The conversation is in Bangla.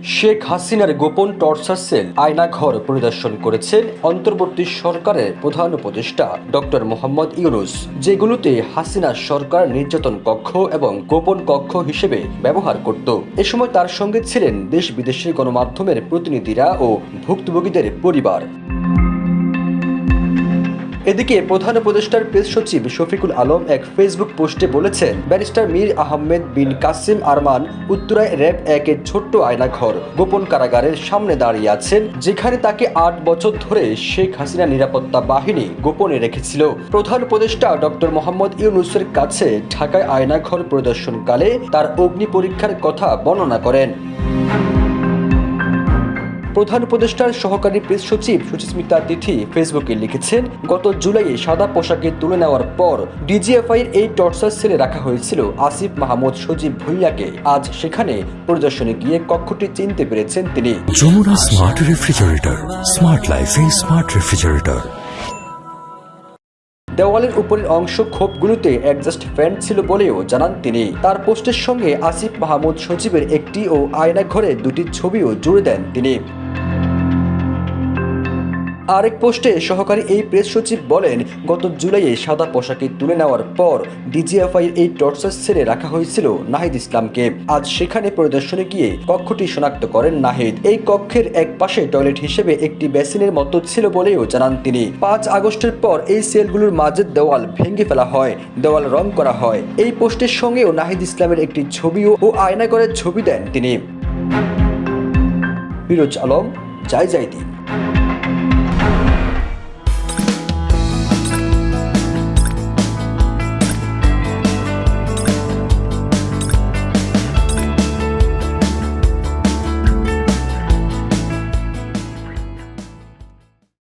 শেখ হাসিনার গোপন টর্চার সেল আয়নাঘর পরিদর্শন করেছেন অন্তর্বর্তী সরকারের প্রধান উপদেষ্টা ডক্টর মোহাম্মদ ইউনূস, যেগুলোতে হাসিনা সরকার নির্যাতন কক্ষ এবং গোপন কক্ষ হিসেবে ব্যবহার করত। এ সময় তার সঙ্গে ছিলেন দেশ বিদেশের গণমাধ্যমের প্রতিনিধিরা ও ভুক্তভোগীদের পরিবার। এদিকে প্রধান উপদেষ্টার প্রেস সচিব শফিকুল আলম এক ফেসবুক পোস্টে বলেছেন, ব্যারিস্টার মীর আহমেদ বিন কাসিম আরমান উত্তরায় র‍্যাব ১-এর ছোট্ট আয়নাঘর গোপন কারাগারের সামনে দাঁড়িয়ে আছেন, যেখানে তাকে ৮ বছর ধরে শেখ হাসিনা নিরাপত্তা বাহিনী গোপনে রেখেছিল। প্রধান উপদেষ্টা ডক্টর মোহাম্মদ ইউনূসের কাছে ঢাকায় আয়নাঘর পরিদর্শনকালে তার অগ্নি পরীক্ষার কথা বর্ণনা করেন। প্রধান উপদেষ্টার সহকারী প্রেস সচিব সুচিস্মিতা তিথি ফেসবুকে লিখেছেন, গত জুলাইয়ে সাদা পোশাকে তুলে নেওয়ার পর ডিজিএফআইয়ের এই টর্চার সেলে রাখা হয়েছিল আসিফ মাহমুদ সজীব ভুঁইয়াকে। আজ সেখানে পরিদর্শনে গিয়ে কক্ষটি চিনতে পেরেছেন তিনি। যমুনা স্মার্ট রেফ্রিজারেটর, স্মার্ট লাইফে স্মার্ট রেফ্রিজারেটর। দেওয়ালের উপরের অংশ খোপগুলোতে অ্যাডজাস্ট ফ্যান ছিল বলেও জানান তিনি। তার পোস্টের সঙ্গে আসিফ মাহমুদ সজীবের একটি ও আয়নাঘরে দুটি ছবিও জুড়ে দেন তিনি। আরেক পোস্টে সহকারী এই প্রেস সচিব বলেন, গত জুলাইয়ে সাদা পোশাকে তুলে নেওয়ার পর ডিজিএফআইয়ের এই টর্চার সেলে রাখা হয়েছিল নাহিদ ইসলামকে। আজ সেখানে পরিদর্শনে গিয়ে কক্ষটি শনাক্ত করেন নাহিদ। এই কক্ষের এক পাশে টয়লেট হিসেবে একটি বেসিনের মতো ছিল বলেও জানান তিনি। ৫ আগস্টের পর এই সেলগুলোর মাঝের দেওয়াল ভেঙে ফেলা হয়, দেওয়াল রং করা হয়। এই পোস্টের সঙ্গেও নাহিদ ইসলামের একটি ছবিও ও আয়নাঘরের ছবি দেন তিনি। ফিরোজ আলম, জয় জয় দিন।